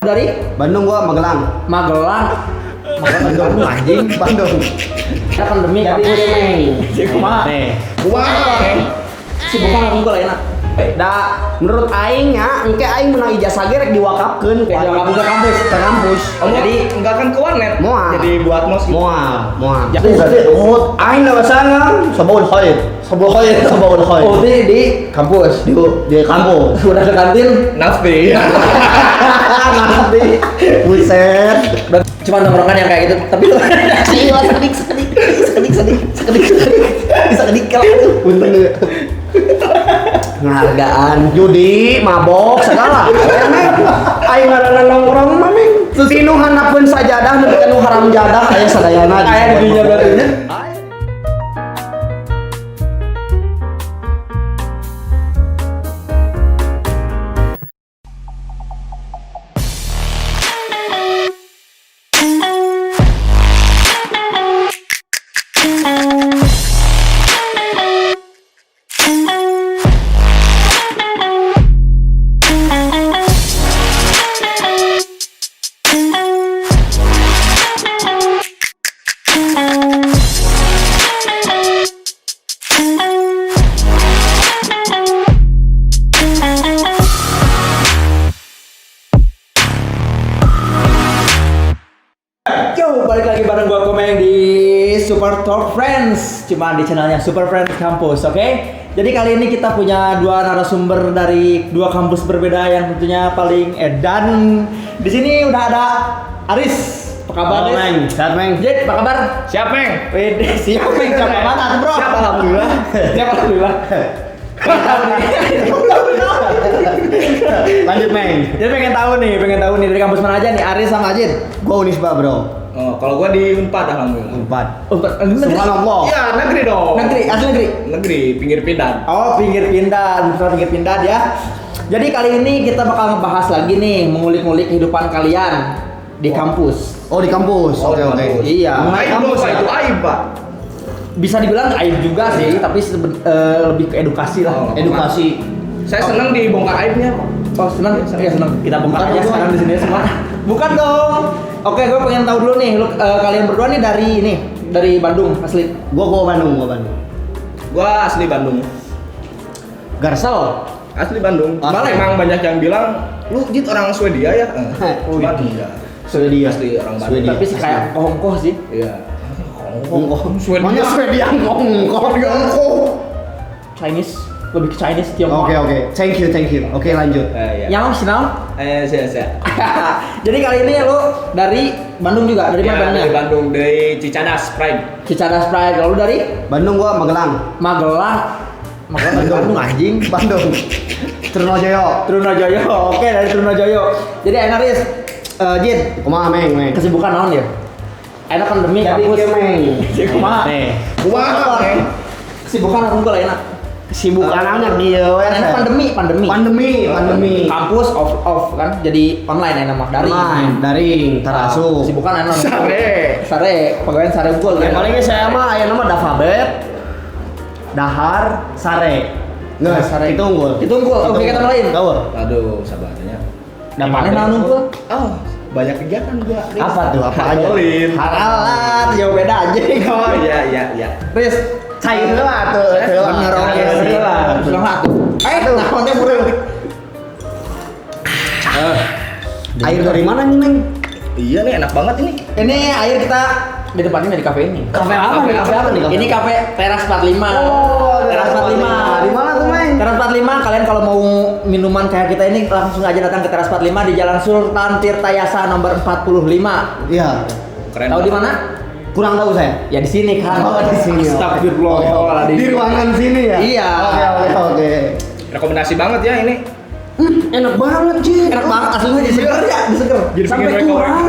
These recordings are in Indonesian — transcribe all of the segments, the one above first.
Dari Bandung, gua Magelang. Magelang. Bandung anjing, Bandung. Ya pandemi Jadi kampus. nih. Kumaha? Gua Si bukan aku enggak enak. da menurut aing nya engke aing menang ijazah ge rek diwakafkeun ku Diwakafkeun ke kampus. Ke kampus. Oh, jadi enggak kan ke warnet? Moal. Jadi buat mos gitu. Moal. Ya. Oh, aing na basana sabul khair. Sabul khair. Oh, di kampus. Di kampus. Udah ke kantin. Nafti. Nanti buset. Cuma nongkrongan yang kayak gitu. Tapi lu Iya, sekedik kalau punten deui. Penghargaan, judi, mabok, segala. Aing ngaranna nongkrong mah meng. Tinu handapkeun sajadah nepi ka nu haram jadah aya sadayana. Aya di dunia berarti. Yo, balik lagi bareng gua Komeng di Super Talk Friends, cuma di channelnya Super Friends Campus, oke? Jadi kali ini kita punya dua narasumber dari dua kampus berbeda yang tentunya paling edan. Di sini udah ada Aris, apa kabar Aris? Meng, sehat Meng. Jed, apa kabar? Siap, Meng? Wede, siap Meng, siapa mana tuh bro? Siap, alhamdulillah. Siap, alhamdulillah. Lanjut Meng. Jadi pengen tahu nih dari kampus mana aja nih, Aris sama Ajin? Gua Unisba, Bro. Oh, kalau gua di Unpad alhamdulillah. Empat. Oh, negeri. Subhanallah. Iya, negeri dong. Negeri, asli negeri. Negeri, pinggir pindah. Oh, pinggir pindah, Universitas pinggir pindah ya. Jadi kali ini kita bakal ngebahas lagi nih, mengulik-ngulik kehidupan kalian di kampus. Oh, di kampus. Oh, Oke, di oke. kampus. Iya. Aib dong, Pak. Itu aib, Pak. Bisa dibilang aib juga sih, tapi lebih ke edukasi lah. Oh. Edukasi. Saya senang dibongkar aibnya, Pak. Oh, senang? Iya, senang. Kita bongkar Bukan aja dong. sekarang di sini semua. Bukan dong. Oke, gue pengen tahu dulu nih, kalian berdua nih dari Bandung asli. Gua Bandung. Gua asli Bandung. Garsel. Asli Bandung. Cuma Asli. emang banyak yang bilang, "Lu Jit orang Swedia ya?" Oh, Cuman iya. enggak. Swedia. Asli orang Bandung. Swedia. Tapi sih kayak kongkoh sih. Iya. Hongkong. Swedia. Mana Swedia Hongkong. Chinese, lebih ke Chinese Tiongkok. Oke. Thank you. Oke, lanjut. Iya. Yang Sinal? Saya. Jadi kali ini lo dari Bandung juga, dari mana Dari Bandungnya? Bandung, dari Cicadas Pride. Cicadas Pride, lalu dari Bandung gua Magelang. Magelang. Bandung anjing. Bandung. Trunojoyo. Trunojoyo. Oke, dari Trunojoyo. Jadi enak Riz. Jin, Kumaha Meng. kesibukan naon ya? Enak pandemi Jadi kampus. Meng. Kumaha? Kumaha, Meng? Kesibukan aku enggak enak. Kesibukan anak dia we. Enak pandemi. Kampus off kan, jadi online enak mah daring. Online, daring, tarasu. Kesibukan enak. Sare. Pegawai sare unggul. Yang palingnya saya mah aya nama Dafabet. Dahar, Sare. Nggak, Sare. itu unggul. Itu unggul, oke, kita lain. Tahu. Aduh, sabarnya. Dan mana naon unggul? Oh, banyak kegiatan gua. Apa tuh? Apa aja? Haloin. Halalan, jauh beda aja nih Oh kawan. iya. Riz, Cair lah tuh. bener oke sih lah. Sudah lah tuh. Ayo, naonnya bro. Air dari mana nih, Meng? Iya nih, enak banget ini. Ini air kita di tempatnya di kafe ini. Kafe apa nih? Kafe apa nih? Ini kafe Teras 45. Oh, Teras 45. Di mana tuh, Meng? Teras 45, kalian kalau mau minuman kayak kita ini langsung aja datang ke Teras 45 di Jalan Sultan Tirtayasa nomor 45. Iya. Keren. Tahu di banget. mana? Kurang tahu saya. Ya di sini kan. Oh, di sini. Astagfirullah. Di ruangan sini ya? Iya. Oke. Rekomendasi banget ya ini. Enak banget, Ci. Enak banget aslinya di seger ya, di seger. Jadi Sampai pengen rekor. kurang.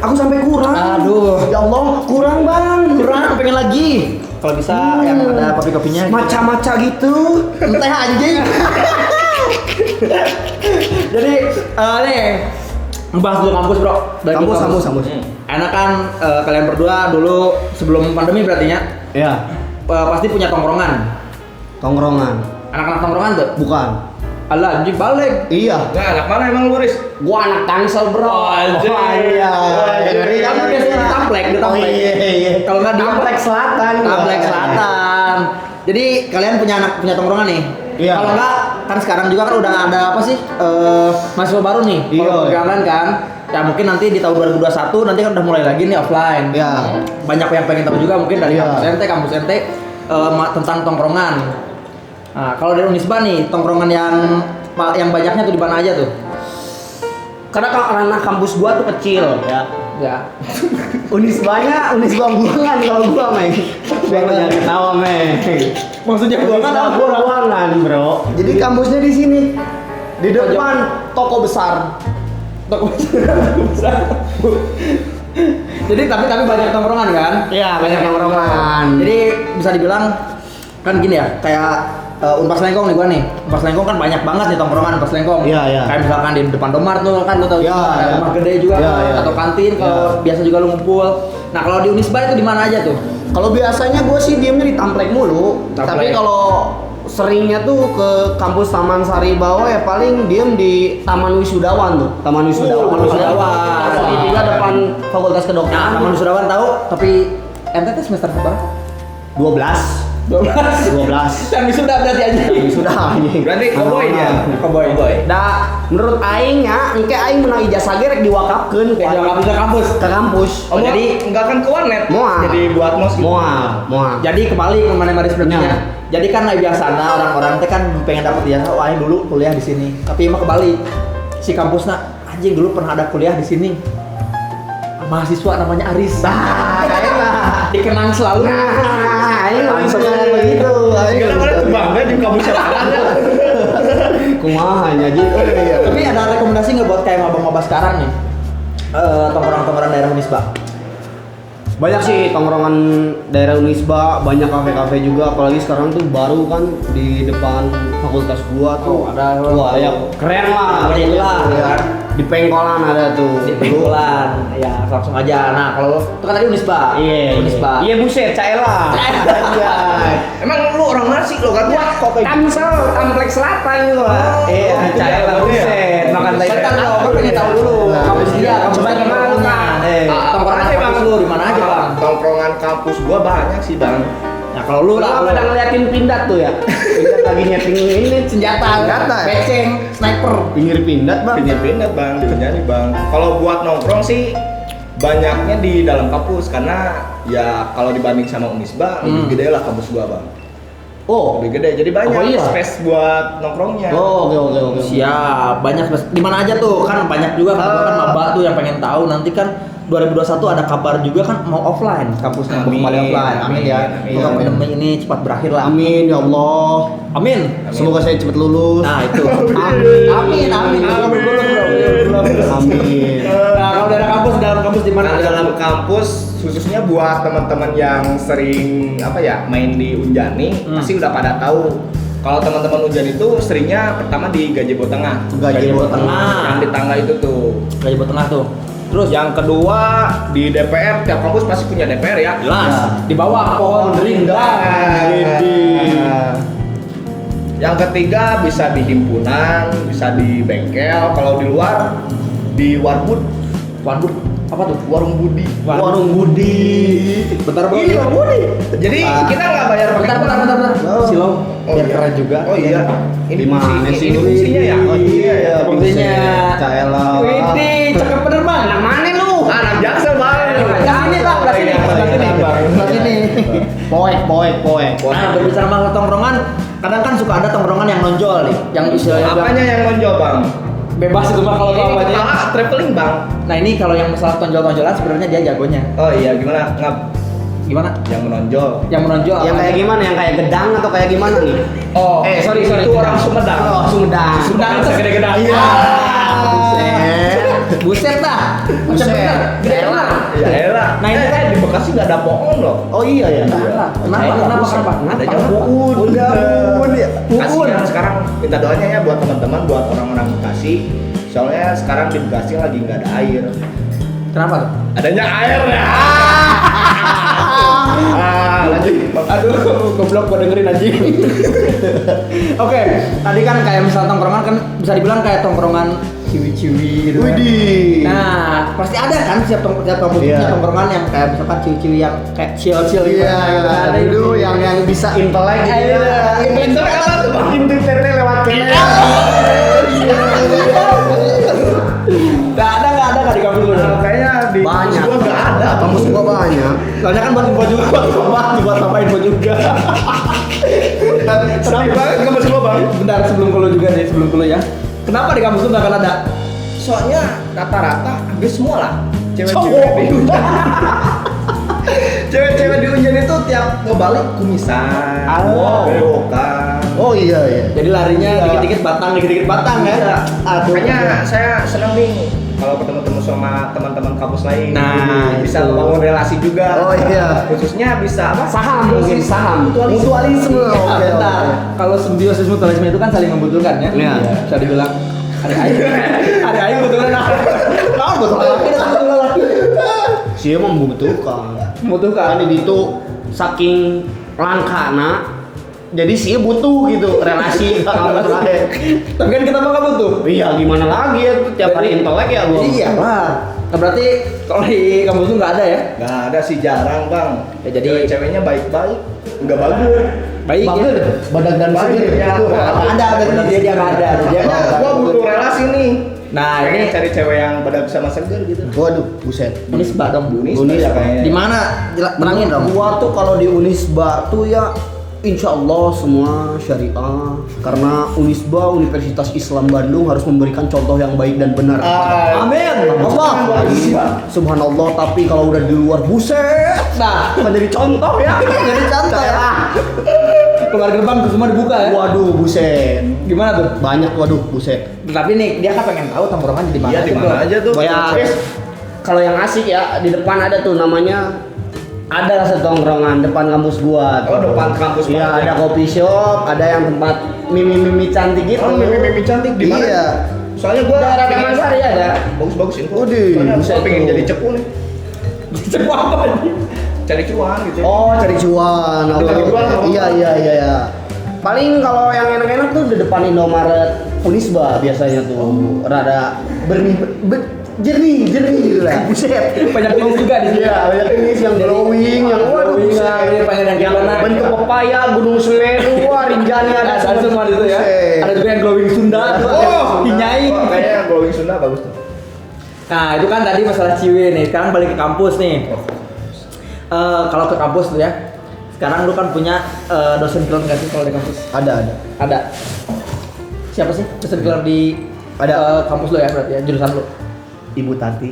Aku sampai kurang. Aduh. Ya Allah, kurang, Bang. Kurang, pengen lagi. Kalau bisa yang ada kopi-kopinya. Maca-maca gitu. Teh anjing. Jadi nih ngebahas dulu kampus bro. Dari Kampus. Enak kan kalian berdua dulu sebelum pandemi berarti ya Ya. pasti punya tongkrongan. Tongkrongan. Anak-anak tongkrongan tuh. Bukan. Alah, anjing balik. Iya. Nah, anak mana emang lu, Riz? Gua anak Tangsel, Bro. Oh, anjing. Iya. Jadi kamu biasanya di Tamplek, di Oh, Tamplek. iya. Kalau nggak di Tamplek Selatan. Tamplek Selatan. Jadi kalian punya tongkrongan nih. Iya. Kalau nggak kan sekarang juga kan udah ada apa sih mahasiswa baru nih. Iya. Kalau kalian kan, ya mungkin nanti di tahun 2021 nanti kan udah mulai lagi nih offline. Iya. Banyak yang pengen tahu juga mungkin dari Iya. kampus NT tentang tongkrongan. Nah, kalau dari Unisba nih tongkrongan yang banyaknya tuh di mana aja tuh? Karena karena kampus gua tuh kecil ya. Ya. Unisba buangan kalau gua, Meng. Jangan ketawa, Meng. Maksudnya Unisba gua buangan, Bro. Jadi kampusnya di sini. Di depan toko besar. Toko besar. Jadi tapi banyak tongkrongan kan? Iya, banyak tongkrongan. Jadi bisa dibilang kan gini ya, kayak Unpas Lengkong nih gua nih. Unpas Lengkong kan banyak banget nih tongkrongan Unpas Lengkong. Iya, iya. Kayak misalkan di depan Domart tuh kan lu tahu Iya, ada iya. rumah gede juga Iya, kan, iya. atau kantin kalau Iya. biasa juga lu ngumpul. Nah, kalau di Unisba itu di mana aja tuh? Kalau biasanya gue sih diemnya di Tamplek mulu. Tamplek. Tapi kalau seringnya tuh ke kampus Taman Sari bawah ya paling diem di Taman Wisudawan tuh. Taman Wisudawan. Taman Wisudawan. Di juga depan Fakultas Nah, Kedokteran. Taman Wisudawan tahu, tapi NTT semester berapa? 12. 12. Dan wisuda berarti aja. Sudah anjing. Berarti cowboy dia. Cowboy. Da, menurut aing ya, engke aing menang ijazah ge rek diwakafkeun Kayak jalan ke kampus. ke kampus. Oh, jadi enggak kan ke warnet. Moal. Jadi buat mos gitu. Moal. Jadi kembali ke mana Maris Nah. Jadi kan biasanya orang-orang teh kan pengen dapat ijazah, wah ini dulu kuliah di sini. Tapi emang kebalik. Si kampusna anjing dulu pernah ada kuliah di sini. Mahasiswa namanya Aris. Dikenang selalu. Nah, aing Langsung langsung begitu. Sekarang kan itu bangga di kampus selatan. Kumaha nya gitu. Tapi ada rekomendasi nggak buat kayak maba-maba sekarang nih? Tongkrongan daerah Unisba. Banyak sih tongkrongan daerah Unisba, banyak kafe-kafe juga, apalagi sekarang tuh baru kan di depan fakultas gua tuh. Oh, ada. Wah, ya keren lah. Keren lah, Ya. kan? Di Pengkolan ada tuh. Di Pengkolan, ya langsung aja. Nah kalau itu kan tadi Unisba. Iya. Unisba. Iya buset, Caela. Iya. Emang lu orang mana sih lo kan? Wah, kok kayak Tangsel, Tamplek Selatan gua. Iya, Caela iya. buset. Makan teh. Saya kan lo pengen tahu dulu kampus dia, kampus Coba dia gimana, tongkrongannya. Bang? Tongkrongan Apa aja, kampus lu di mana aja bang? Tongkrongan kampus gua banyak sih, Bang. Nah kalau lu Lu lah, pada ngeliatin pindat tuh ya? Pindat lagi nyeting ini senjata, ya? beceng, sniper. Pinggir pindat, Bang. Pindah-pindah, Bang. Terjadi, Bang. Kalau buat nongkrong sih banyaknya di dalam kampus karena ya kalau dibanding sama Unisba lebih gede lah kampus gua, Bang. Oh, Lebih gede. Jadi banyak Oh, iya? space buat nongkrongnya. Oh, oke. Siap, banyak di mana aja tuh kan banyak juga kan maba tuh yang pengen tahu nanti kan 2021 ada kabar juga kan mau offline kampusnya mau Amin, kembali offline. Amin ya. amin, Semoga amin. pandemi ini cepat berakhir lah. Amin ya Allah. Amin. Semoga saya cepat lulus. Nah itu. Amin. Amin. Amin. Nah kalau dalam kampus di mana? Nah, dalam kampus khususnya buat teman-teman yang sering apa ya main di Unjani pasti udah pada tahu kalau teman-teman Unjani itu seringnya pertama di Gazebo Tengah. Gazebo Tengah. Yang di tangga itu tuh. Gazebo Tengah tuh. Terus yang kedua di DPR, tiap kampus pasti punya DPR ya. Jelas. Ya. Di bawah pohon rindang. Yang ketiga bisa di himpunan, bisa di bengkel. Kalau di luar di Warbud, Waduh, apa tuh? warung Budi. Warung Budi. Bentar bro. Iya, Budi. Jadi kita nggak bayar pakai Bentar. Silau. Biar keren juga. Oh iya. Di mana sih? Ini fungsinya ya? Oh iya ya. Fungsinya. Caela. Widih, cakep bener bang. Anak mana lu? Anak Jaksel, Bang. Sebelah sini bang, sebelah sini, sebelah sini, sebelah sini. Poek. Nah berbicara masalah tongkrongan, kadang kan suka ada tongkrongan yang nonjol nih, yang istilahnya Apanya yang nonjol, Bang? bebas itu mah kalau Ini apanya. kepala traveling, Bang. Nah ini kalau yang masalah tonjol-tonjolan sebenarnya dia jagonya. Oh iya, gimana? Ngap Gimana? yang menonjol. Yang menonjol Yang apanya? kayak gimana? Yang kayak gedang atau kayak gimana nih? Oh, sorry. Itu orang Sumedang. Oh, Sumedang. Sumedang itu segede-gede. Iya. Buset dah. Macam Buset. bener. Gede Elah. lah. Ya elah. Nah, ini kan di Bekasi nggak ada pohon loh. Oh iya ya. Kenapa? Adanya Uun. Uun ya. Kasihan sekarang minta doanya ya buat teman-teman, buat orang-orang Bekasi. Soalnya sekarang di Bekasi lagi nggak ada air. Kenapa tuh? Adanya air ya. Lanjut. Aduh, goblok gua dengerin anjing. Oke, tadi kan kayak misal tongkrongan kan bisa dibilang kayak tongkrongan ciwi-ciwi gitu kan. Widih. Nah, pasti ada kan setiap kampus Iya. punya tongkrongan yang kayak misalkan ciwi-ciwi yang kayak chill-chill gitu. Iya, Ada itu yang bisa intelek gitu Iya. ya. Intelek apa tuh, Bang? Internet lewat kene. Nggak ada di kampus lu. Kayaknya di Banyak. gua nggak ada. Kampus gua banyak. Soalnya kan buat info juga, buat apa info juga. Sedih banget kampus gua, Bang. Bentar sebelum kulo juga nih, sebelum kulo ya. Kenapa di kampus lu nggak akan ada? Soalnya rata-rata hampir semua lah cewek-cewek Cowok. di Unjan. Cewek-cewek di Unjan itu tiap ngebalik kumisan, Wow. belokan. Oh iya. Jadi larinya Iya. dikit-dikit batang ya. Aduh. Makanya saya senang nih kalau ketemu sama teman-teman kampus lain. Nah, bisa itu. membangun relasi juga. Oh, iya. Khususnya bisa apa? Saham mungkin saham. Mutualisme. Ya, Oke, bentar. oke. Kalau simbiosis mutualisme itu kan saling membutuhkan ya. Iya. Bisa dibilang ada aing butuhkan nah, butuh laki dan butuh laki. Sih membutuhkan. Membutuhkan. Kan itu saking langkana. Jadi sih butuh gitu relasi sama terakhir. Tapi kan kita mah nggak butuh. Iya gimana lagi ya tuh tiap hari intelek ya gua. Iya lah. Nah, berarti kalau di kampus tuh nggak ada ya? Nggak ada sih, jarang, Bang. Ya, jadi- ceweknya baik-baik, nggak bagus. Baik Bagus, ya. badak dan Baik, segini. ya. Nggak ada berarti dia nggak ada. Dia Makanya nggak gua ada. butuh relasi nih. Nah, Pengen ini cari cewek yang badak sama seger gitu. Waduh, buset. Unisba dong. Unisba ya kayaknya. Di mana? Terangin dong. Gua tuh kalau di Unisba tuh ya insya Allah semua syariah karena Unisba Universitas Islam Bandung harus memberikan contoh yang baik dan benar. Amin. Allah. Subhanallah, tapi kalau udah di luar buset, Nah, menjadi contoh ya. jadi contoh ya. Keluar gerbang tuh semua dibuka ya. Waduh, buset. Gimana tuh? Banyak waduh, buset. Tapi nih dia kan pengen tahu tongkrongan di mana. Iya, di mana aja tuh. Ya, kalau yang asik ya di depan ada tuh namanya ada satu tongkrongan depan kampus gua. Oh, depan kampus Iya, banget ada ya? coffee shop, ada yang tempat mimi-mimi cantik gitu. Oh, mimi cantik di mana? Iya. Soalnya gua Daerah Taman Sari ada. bagus-bagus info. Waduh, Soalnya buset gua pengen tuh. jadi cepu nih. Cepu apa nih? Cari cuan gitu. Oh, cari cuan. Cari cuan, apa? Iya. Paling kalau yang enak-enak tuh di depan Indomaret Unisba biasanya tuh. Rada jernih gitu lah. Buset. Banyak jenis juga di sini. Iya, banyak jenis yang glowing, yang waduh Glowing, buset. ini banyak yang gimana? bentuk pepaya, gunung semeru, wah rinjani ada Ada semua di situ ya. Buset. Ada juga yang glowing Sunda, Dinyai. Kayaknya glowing Sunda bagus tuh. Nah, itu kan tadi masalah ciwi nih. Sekarang balik ke kampus nih. Kalau ke kampus tuh ya. Sekarang lu kan punya dosen killer nggak sih kalau di kampus? Ada. Ada. Siapa sih dosen killer di Ada. kampus lu ya berarti ya, jurusan lu? Ibu Tati.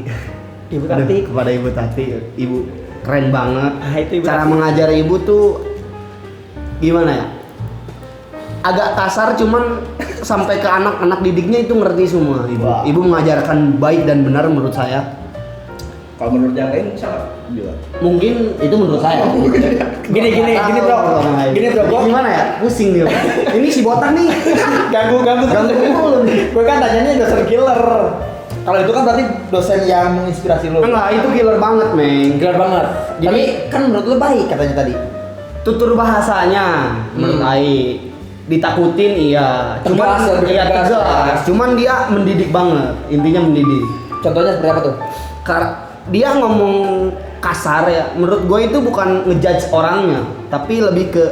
Ibu Aduh, Tati. kepada Ibu Tati, Ibu keren banget. Ah, itu Ibu Cara Tati. mengajar Ibu tuh gimana ya? Agak kasar cuman sampai ke anak-anak didiknya itu ngerti semua Ibu. Wah. Ibu mengajarkan baik dan benar menurut saya. Kalau menurut yang lain salah juga. Mungkin itu menurut saya. Gini bro. Gini bro, gua Gimana ya? Pusing dia. Ini si botak nih. ganggu mulu nih. Gue kan tanyanya dosen killer. Kalau itu kan berarti dosen yang menginspirasi lu. Enggak, itu killer banget, Meng. Killer banget. Jadi Tapi kan menurut lu baik katanya tadi. tutur bahasanya menurut Ai ditakutin iya. Cuman Tegas, lebih iya tegas. tegas. Cuman dia mendidik banget. Intinya mendidik. Contohnya seperti apa tuh? Dia ngomong kasar ya. Menurut gue itu bukan ngejudge orangnya, tapi lebih ke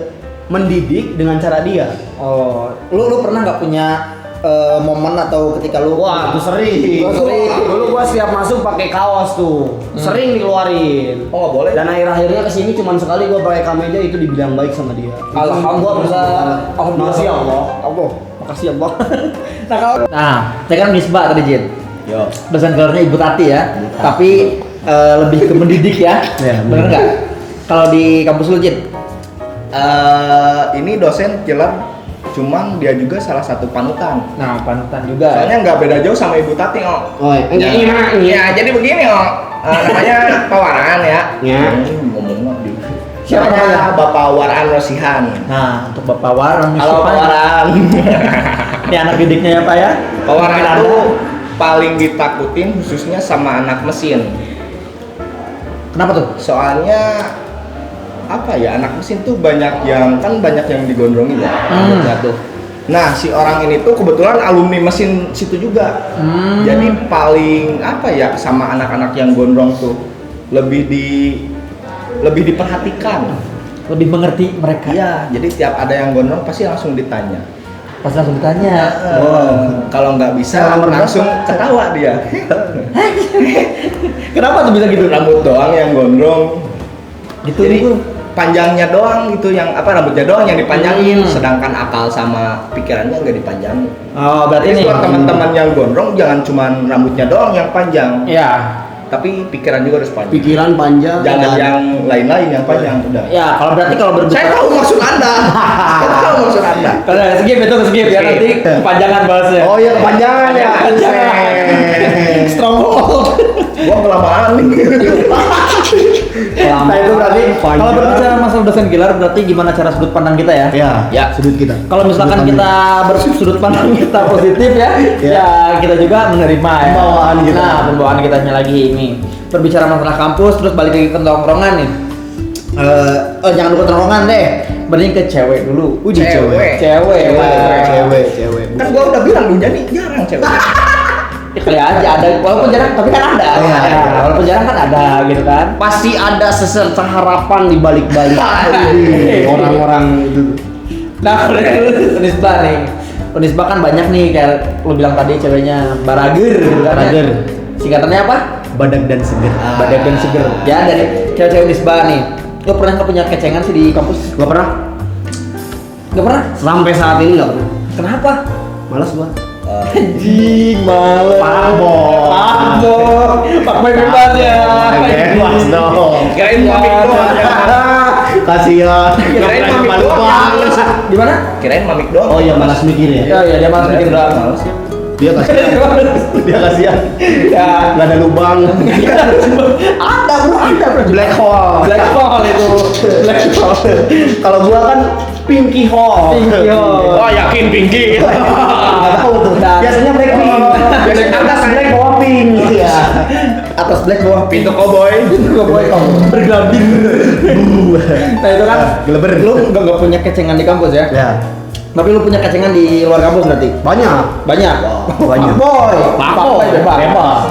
mendidik dengan cara dia. Oh, lu pernah nggak punya momen atau ketika lu Wah, itu sering. Oh, sering. Dulu gua siap masuk pakai kaos tuh. Sering dikeluarin. Oh, nggak boleh. Dan akhir-akhirnya kesini cuman sekali gua pakai kemeja itu dibilang baik sama dia. Alhamdulillah. Makasih Allah. Allah. Makasih Allah. Nah, kalau saya kan Misbah tadi Jin. Yo. Dosen keluarnya Ibu Tati ya. Tapi lebih ke mendidik ya. Iya, Bener nggak? Kalau di kampus lu Jin? Ini dosen killer, cuman dia juga salah satu panutan. Nah, panutan juga. Soalnya nggak beda jauh sama Ibu Tati, oh. Oh, ini gimana? Ya, jadi begini, oh. Namanya Pak Waran ya. Ya. Ngomongnya di. Siapa namanya? Bapak Waran Rosihan. Nah, untuk Bapak Waran. Halo Pak Waran. Ini anak didiknya ya Pak ya. Pak Waran Mungkin itu Anda. paling ditakutin khususnya sama anak mesin. Kenapa tuh? Soalnya apa ya, anak mesin tuh banyak yang digondrongin ya rambutnya tuh. Nah, si orang ini tuh kebetulan alumni mesin situ juga. Jadi paling apa ya, sama anak-anak yang gondrong tuh lebih diperhatikan, lebih mengerti mereka. Iya, jadi tiap ada yang gondrong pasti langsung ditanya. Pas langsung ditanya. Kalau nggak bisa langsung ketawa dia. Kenapa tuh bisa gitu? Rambut doang yang gondrong. Gitu. Jadi panjangnya doang gitu, yang apa, rambutnya doang yang dipanjangin, sedangkan akal sama pikirannya nggak dipanjangin. Oh, berarti Jadi ini. buat teman-teman yang gondrong jangan cuman rambutnya doang yang panjang, Ya. tapi pikiran juga harus panjang. Pikiran panjang. Jangan dan- yang lain-lain yang panjang udah. Ya, kalau berarti kalau Saya berbicara tahu maksud Anda. Saya tahu maksud Anda. kalau skip itu skip ya, Skip. nanti kepanjangan bahasnya. Oh iya, kepanjangan ya. Kepanjangan. Stronghold. Gua kelamaan nih. Nah, itu berarti Panjang. kalau berbicara masalah dosen killer berarti gimana cara sudut pandang kita ya? Ya, Ya. sudut kita. Kalau misalkan Sudut kita bersudut pandang kita positif ya, ya kita juga menerima ya. Pembawaan kita. Nah, pembawaan kitanya lagi ini. Berbicara masalah kampus, terus balik lagi ke tongkrongan nih. Jangan lupa tongkrongan deh. Mending ke cewek dulu. Uji Cewek. Cewek. Cewek. Kan gua udah bilang dulu jadi jarang cewek. Ya, kali aja ada, walaupun jarang tapi kan ada. Iya. Ya, walaupun jarang kan ada gitu kan. Pasti ada seserta harapan di balik-balik orang-orang itu. Nah, Unisba nih. Unisba kan banyak nih, kayak lu bilang tadi ceweknya barager gitu kan. Barager. Singkatannya apa? Badak dan seger. Badak dan seger. Ya, dari cewek-cewek Unisba nih. Lu pernah nggak punya kecengan sih di kampus? Gak pernah. Nggak pernah? Sampai saat ini gak pernah. Kenapa? Malas gua. Anjing, males. Pak Boy bebas ya. Bebas dong. Kirain mamik doang. Kasihan. Kirain mamik Malu doang. banget. Gimana? Kirain mamik doang. Oh iya, malas mikir ya. Ya, ya dia malas mikir doang. Males ya. Dia kasihan. Dia kasihan. Ya. Gak ada lubang. Ada bro. Black hole. Black hole itu. Black hole. Kalau gua kan pinky hole. Pinky hole. Oh, yakin Pinky. Gak tahu tuh. Biasanya blackpink. Biasanya Atas black bawah pink. Iya. Atas black bawah Pintu cowboy. Gak boleh bergelambir. Nah itu kan Geleber. lu nggak punya kecengan di kampus ya? Ya. Tapi lu punya kecengan di luar kampus berarti? Banyak. Banyak. Banyak. Pak Boy bebas.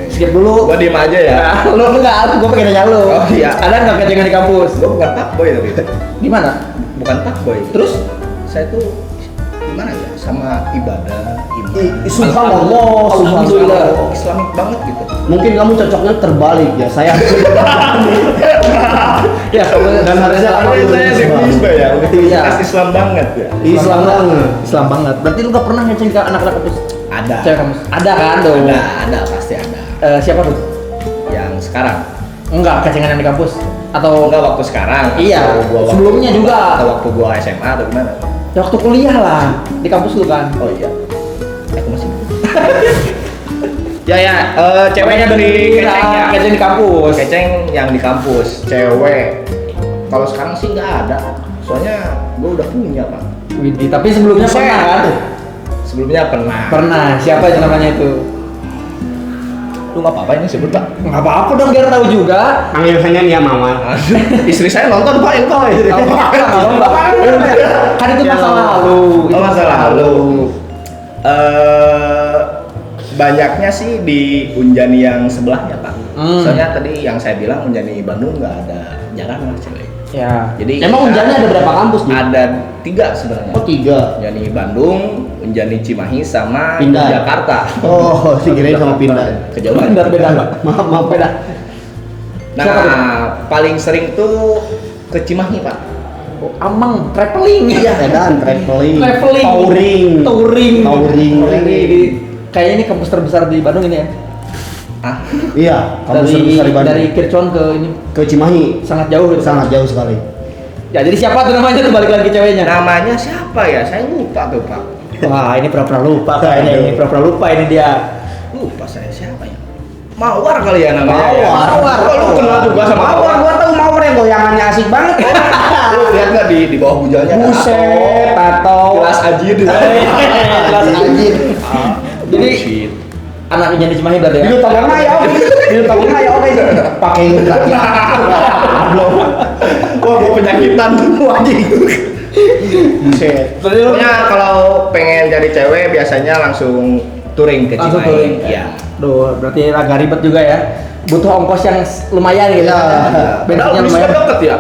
Skip dulu. Gua diem aja ya. Nah, lu enggak, gua pengen nanya lu. Oh, iya. Ada nggak kecengan di kampus? Gua bukan fuckboy tapi. Gimana? Bukan fuckboy. Terus? Saya tuh gimana ya, sama ibadah, iman. Subhanallah, Alhamdulillah. Islamik banget gitu. Mungkin kamu cocoknya terbalik ya. Saya Ya, dan harusnya kamu Saya Islam. ya, Iya. Islam banget ya. Islam banget. Islam banget. Berarti lu nggak pernah ngeceng ke anak-anak kampus? Ada. Cewek kampus? Ada kan dong? Ada pasti ada. Siapa tuh? Yang sekarang. Enggak, kecengan yang di kampus? Atau Enggak waktu sekarang. Iya, Atau gua waktu- sebelumnya juga. Atau waktu gua SMA atau gimana? ya, waktu kuliah lah di kampus lu kan? Oh iya. Aku masih. Ya, ceweknya dari keceng ya. Keceng di kampus. Keceng yang di kampus, cewek. Kalau sekarang sih nggak ada. Soalnya gua udah punya, Pak. Widih, tapi sebelumnya Buset. pernah kan? Sebelumnya pernah. Pernah. Siapa itu namanya itu? Lu nggak apa-apa ini sebut, Pak. Nggak apa-apa dong, biar tahu juga. Panggil saya nih ya Mama. Istri saya nonton, Pak, itu. Nggak apa-apa. Kan itu masa lalu. Itu Oh, masa lalu. Banyaknya sih di Unjani yang sebelahnya, Pak. Soalnya tadi yang saya bilang Unjani Bandung nggak ada, jarang lah cewek. Ya. Jadi Emang Unjani ada berapa kampus nih? Ada 3 sebenarnya. Oh 3. Unjani Bandung, Unjani Cimahi, sama Pindah. Jakarta. Oh, si kirain sama pindah. Kejauhan. Beda, Pak. Maaf beda. Nah, Siapa tuh? paling sering tuh ke Cimahi, Pak. Oh, Amang, traveling. Iya, dan traveling. Touring. Touring. Kayaknya ini kampus terbesar di Bandung ini ya. Ah, Iya, kampus terbesar di Bandung. Dari Kircon ke ini Ke Cimahi. sangat jauh gitu. Sangat jauh sekali. Ya, jadi siapa tuh namanya tuh, balik lagi ceweknya? namanya siapa ya? Saya lupa tuh, Pak. Wah, ini pura-pura lupa kayaknya, ini pura-pura lupa ini dia. Lupa saya siapa ya? Mawar kali ya namanya. ya? Mawar. Oh, lu kenal juga sama Mawar? Gua tahu Mawar yang goyangannya asik banget. Lu lihat nggak di bawah hujannya? ada Buset, tato. tato. Kelas Ajin. Kelas anjir. Ah, Jadi bullshit. Anaknya di Cimahi berarti ya? Di Tengah ya, di Tengah ya, oke. Pakai lagi. Wah, gua penyakitan tuh anjing. Buset. Berarti lu Pokoknya kalau pengen jadi cewek biasanya langsung touring ke langsung Cimahi. touring. Iya. Duh, berarti agak ribet juga ya. Butuh ongkos yang lumayan gitu. Iya. Bensinnya lumayan. deket ya.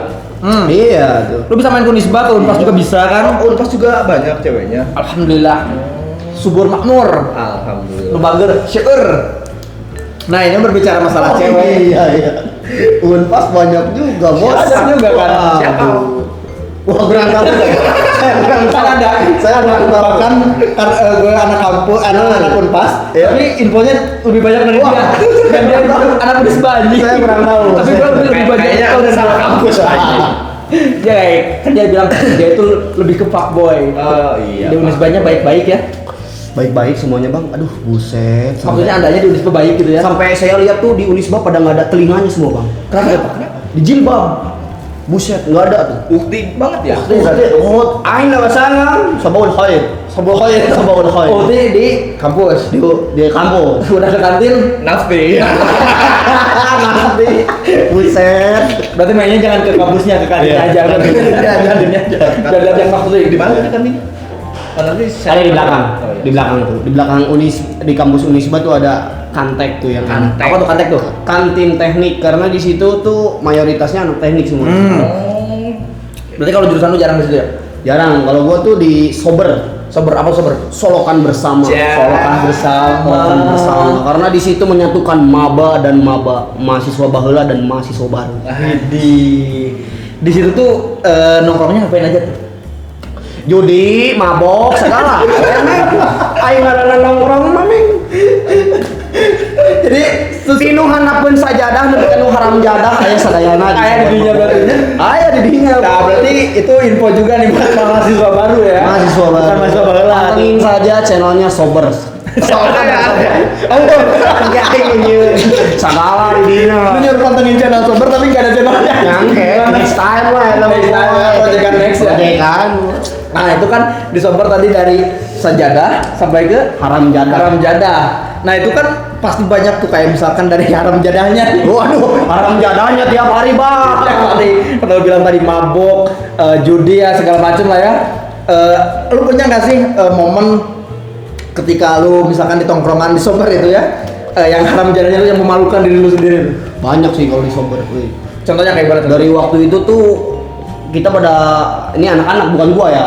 Iya tuh. Lu bisa main ke Unisba, ke Unpas juga bisa kan? Unpas juga banyak ceweknya. Alhamdulillah. Subur makmur. Alhamdulillah. Lu bager, syukur. Nah, ini berbicara masalah cewek. Iya, iya. Unpas banyak juga, Bos. Ada juga kan? Wah, Siapa? Wah, kurang tahu. Saya kurang Kan tahu. ada. Saya kurang tahu. Bahkan gue anak kampus, anak Unpas, Iya. tapi infonya lebih banyak dari dia. Dan dia itu anak Unisba anjing. Saya kurang tahu. Tapi gue lebih banyak Kayaknya tahu dari salah dia. kampus aja. Ya, kan dia bilang dia itu lebih ke fuckboy. Oh iya. Di Unisbanya baik-baik ya. Baik-baik semuanya, Bang. Aduh, buset. Maksudnya andanya di Unisba baik gitu ya. Sampai saya lihat tuh di Unisba pada nggak ada telinganya semua, Bang. Kenapa? Di jilbab. Buset, nggak ada tuh. Ukti banget ya. Oh, aing lah sana. Sabaul khair. Sabaul khair, sabaul khair. Oh, di kampus. Di kampus. Udah ke kantin. Nafti. Nanti. Buset. Berarti mainnya jangan ke kampusnya, ke kantinnya Iya. aja. Kantinnya aja. Biar lihat yang maksudnya Di mana kan ini? Oh, nanti Ada di belakang. Oh, iya. Di belakang tuh. Di belakang di kampus Unisba tuh ada kantek tuh yang Kantek. Apa tuh kantek tuh? kantin teknik karena di situ tuh mayoritasnya anak teknik semua. Oh. Berarti kalau jurusan lu jarang di situ ya? Jarang. Kalau gua tuh di sober. Sober apa sober? Solokan bersama. Ya. Solokan bersama. Solokan bersama. Karena di situ menyatukan maba dan maba, mahasiswa baheula dan mahasiswa baru. Di situ tuh nongkrongnya ngapain aja tuh? Judi, mabok, segala. Aing ngaranna nongkrong mah meng. Jadi Tinu handapkeun sajadah nepi ka nu haram jadah aya sadayana. Aya di dinya berarti. Aya di dinya. Nah, berarti itu info juga nih buat mahasiswa baru ya. Mahasiswa baru. Bukan mahasiswa baru lah. Pantengin saja channelnya Sobers. Soalnya ada. Ya ini sagala di dina. Lu nyuruh pantengin channel sober tapi nggak ada channelnya. Nyangke, next time lah. Next time ya, proyekan next ya. Proyekan. Nah, itu kan di sober tadi dari sajadah sampai ke Haram jadah. haram jadah. Nah, itu kan pasti banyak tuh kayak misalkan dari haram jadahnya. Waduh, haram jadahnya tiap hari, Bang. Tiap hari. Kalau lu bilang tadi mabok, judi ya segala macam lah ya. Lu punya nggak sih momen ketika lu misalkan di tongkrongan di sober itu ya, yang haram jadahnya tuh yang memalukan diri lu sendiri tuh? Banyak sih kalau di sober. Wih. Contohnya kayak gimana? Dari waktu itu tuh kita pada ini anak-anak bukan gua ya.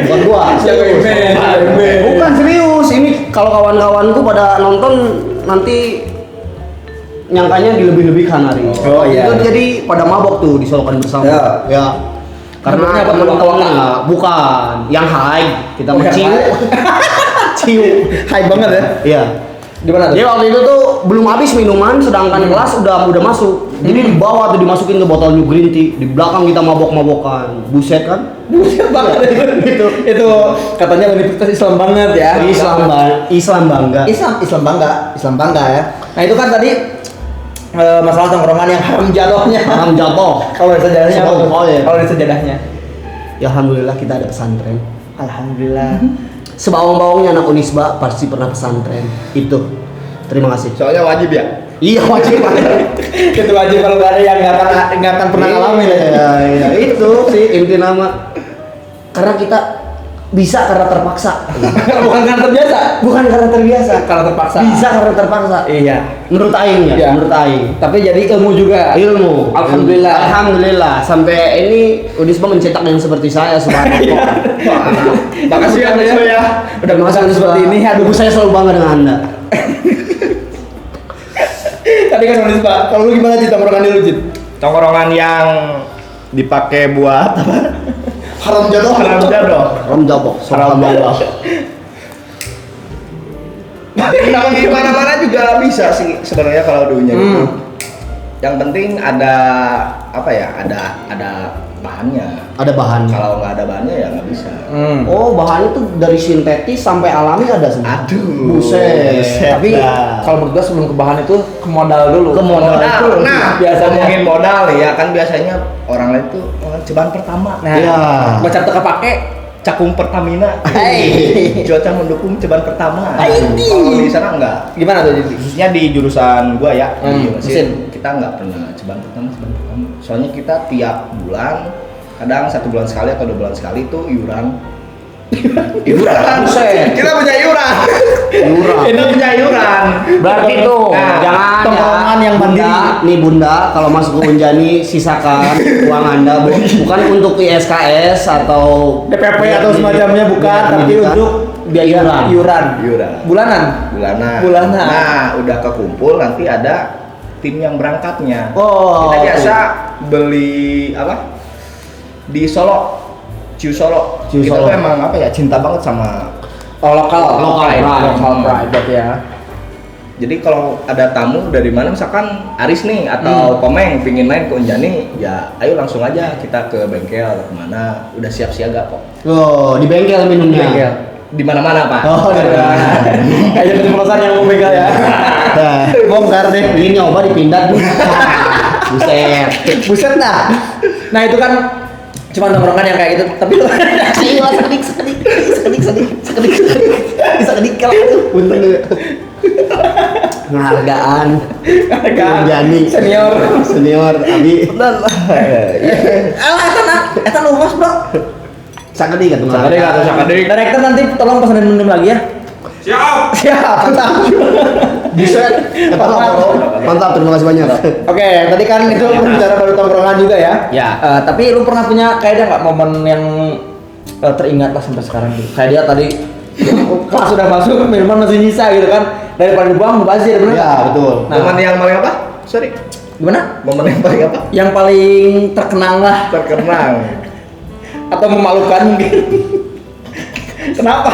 Bukan gua. Siapa yang main? Bukan serius. Ini kalau kawan-kawanku pada nonton nanti nyangkanya dilebih-lebihkan hari. Oh, iya. Itu jadi pada mabok tuh disolokan bersama. Ya. Ya. Karena Maboknya apa? teman-temannya bukan yang high kita Oh, yang mencium. high. Cium. Hype banget ya. Iya. Di mana tuh? Jadi waktu itu tuh belum habis minuman, sedangkan kelas udah masuk. Jadi dibawa tuh dimasukin ke botol new green tea. Di belakang kita mabok-mabokan. Buset kan? Buset banget itu katanya universitas Islam banget ya. Islam bangga. Islam bangga ya. Nah itu kan tadi masalah tongkrongan yang haram jatuhnya. Haram jatuh. Kalau di sejadahnya apa tuh? Oh, iya. Kalau di sejadahnya. Ya alhamdulillah kita ada pesantren. Alhamdulillah. Sebawang-bawangnya anak Unisba pasti pernah pesantren. Itu. Terima kasih. Soalnya wajib ya. Iya wajib. Itu wajib kalau nggak ada yang nggak akan pernah ngalamin ya. Iya, itu sih inti nama. Karena kita bisa karena terpaksa. Bukan karena terbiasa. Bukan karena terbiasa. Karena terpaksa. Bisa karena terpaksa. Iya. Menurut Aing ya, Iya. menurut Aing. Tapi jadi ilmu juga. Ilmu. Alhamdulillah. Alhamdulillah. Sampai ini Unisba mencetak yang seperti saya subhanallah. Makasih ya Unisba ya. Udah masalah seperti ini. Aduh, saya selalu bangga dengan Anda. Tapi kan nulis Pak. Kalau lu gimana Cid tongkrongan lu Cid? Tongkrongan yang dipakai buat apa? Haram jatuh. Haram jatuh. Rom jabok. Haram jatuh. Kalau di mana-mana juga bisa sih sebenarnya kalau dunia itu. Yang penting ada apa ya? Ada bahannya. Ada bahan. Kalau nggak ada bahannya ya nggak bisa. Oh, bahannya tuh dari sintetis sampai alami ada semua. Aduh. Buset. Tapi Nah. kalau menurut gua sebelum ke bahan itu ke modal dulu. Ke modal. dulu. Nah, biasanya. ngomongin modal ya kan biasanya orang lain tuh ceban pertama. Nah, Iya. gua teka pakai Cakung Pertamina. Hey. Cuaca mendukung ceban pertama. Aidi. Kalau di sana enggak. Gimana tuh jadi? Khususnya di jurusan gua ya, di mesin. mesin, kita nggak pernah ceban pertama. Soalnya kita tiap bulan, kadang 1 bulan sekali atau 2 bulan sekali itu iuran. Buset. Kita punya iuran. Iuran. Kita punya iuran. Berarti tuh Nah, jangan tongkrongan yang bunda, mandiri. nih bunda kalau masuk ke Unjani sisakan uang anda bukan untuk ISKS atau DPP atau semacamnya bukan, tapi untuk biaya iuran. Iuran. Bulanan. Bulanan. Nah, udah kekumpul nanti ada tim yang berangkatnya. Oh, Kita biasa beli apa? Di Solo. Ciu Solo. Ciu Kita Solo. tuh emang apa ya? Cinta banget sama Lokal pride. berarti ya. Jadi kalau ada tamu dari mana misalkan Aris nih atau Komeng pingin main ke Unjani, ya ayo langsung aja kita ke bengkel kemana, udah siap siaga kok. Oh, di bengkel minumnya. Bengkel. Di mana-mana Pak. Oh, di mana-mana. Kayak keceplosan yang mau begal ya. Nah, bongkar deh. Ini nyoba dipindah. Buset. Buset dah. Nah itu kan cuma tongkrongan yang kayak gitu, tapi Ayo sekedik kalau itu. Punten dulu. Penghargaan. Unjani. Senior Abi. Eta luas bro. Sakedik atuh. Sakedik. Director nanti tolong pesanin minum lagi ya. Siap, mantap. Bisa. Mantap, terima kasih banyak. Oke, tadi kan itu bicara baru tongkrongan juga ya. Ya. Tapi lu pernah punya kayak nggak momen yang teringat lah sampai sekarang gitu? Kayak dia tadi kelas sudah masuk, minuman masih nyisa gitu kan? Daripada dibuang, mubazir, bener? Ya, betul. Nah, Momen yang paling apa? Sorry. gimana? Momen yang paling apa? Yang paling terkenang lah Terkenang. atau memalukan mungkin. Kenapa?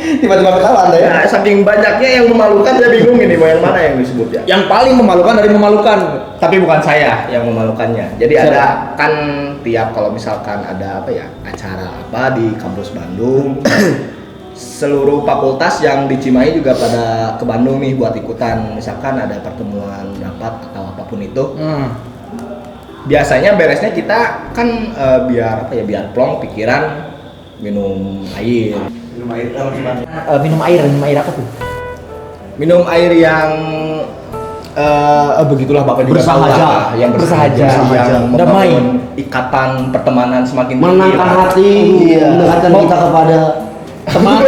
Tiba-tiba ketawa Anda ya? Ya, saking banyaknya yang memalukan saya bingung ini mau yang mana yang disebut ya. Yang paling memalukan dari memalukan. Tapi bukan saya yang memalukannya. Jadi Siapa? ada kan tiap kalau misalkan ada apa ya acara apa di kampus Bandung, seluruh fakultas yang di Cimahi juga pada ke Bandung nih buat ikutan. Misalkan ada pertemuan rapat atau apapun itu. Biasanya beresnya kita kan biar apa ya biar plong pikiran minum air. Minum air apa tuh? Minum air yang begitulah Bapak juga tahu Bersahaja. lah, yang bersahaja, Bersahaja. yang Damai. membangun ikatan pertemanan semakin Menenangkan tinggi. hati, mendekatkan kita kepada Teman.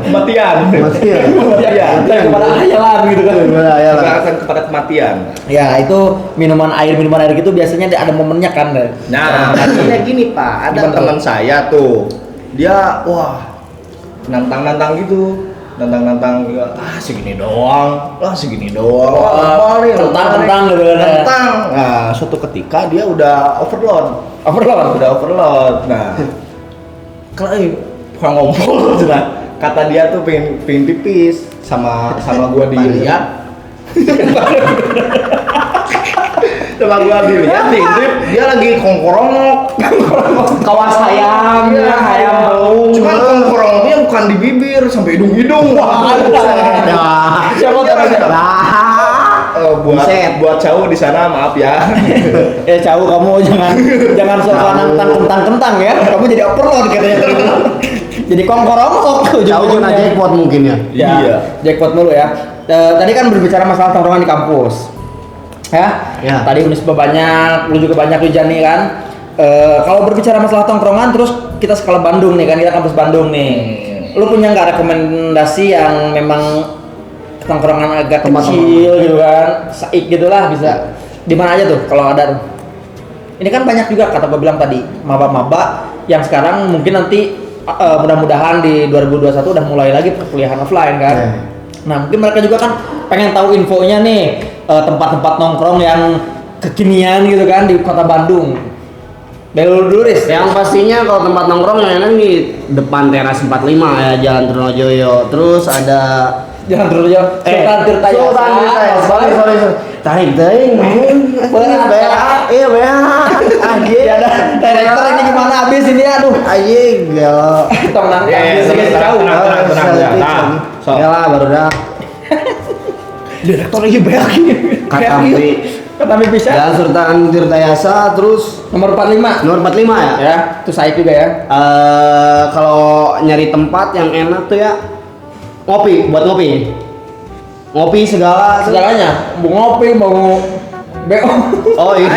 Kematian. Kematian. Kematian. Kepada hayalan gitu kan. Mendekatkan kepada kematian. Ya itu minuman air gitu biasanya ada momennya kan. Nah, artinya gini Pak, ada Gimana teman saya tuh, dia wah nantang gitu. Nantang segini doang, segini doang. Wah, nih, Tentang gitu kan. tentang. Nah, suatu ketika dia udah overload. Udah overload. Nah, kalau kurang ngomong sudah kata dia tuh pengen pipis sama gua dilihat. Sama gua dilihat diintip dia lagi kongkorongok. kawas hayam, Iya, hayam bau. Cuman kongkorongnya bukan di bibir sampai hidung-hidung. Siapa tahu Buat cowok di sana maaf ya. Cau kamu jangan sok nantang kentang ya. Kamu jadi overload katanya. Jadi kongkorongok Jauh kena jackpot mungkin ya. Iya. Jackpot mulu ya. Tadi kan berbicara masalah tongkrongan di kampus. Ya. Tadi Unisba banyak, lu juga banyak Unjani kan. Kalau berbicara masalah tongkrongan terus kita skala Bandung nih kan, kita kampus Bandung nih. Lu punya nggak rekomendasi yang memang tongkrongan agak kecil gitu kan, saik gitulah bisa di mana aja tuh kalau ada tuh. Ini kan banyak juga kata gue bilang tadi maba-maba yang sekarang mungkin nanti mudah-mudahan di 2021 udah mulai lagi perkuliahan offline kan. Nah mungkin mereka juga kan pengen tahu infonya nih tempat-tempat nongkrong yang kekinian gitu kan di kota Bandung. Dulu Riz. Yang pastinya kalau tempat nongkrong yang enak di depan teras 45 ya Jalan Trunojoyo. Terus ada Jangan terus ya. Sultan Tirtayasa. Sultan Tirtayasa. Sorry. Tarik teuing main. Iya beak. Anjing. Ya dah, director ini gimana habis ini aduh. Anjing gelo. Tong nangkap Iya, segitu jauh. tenang ya. Nah, so. Ya lah baru dah. Direktur lagi beak ini. Katampi. Tapi bisa. Jalan Sultan Tirtayasa, terus Nomor 45. nomor 45 ya. Ya, itu saya juga ya. Kalau nyari tempat yang enak tuh ya ngopi, buat ngopi. Ngopi Segalanya. Mau ngopi, mau BO. Oh iya.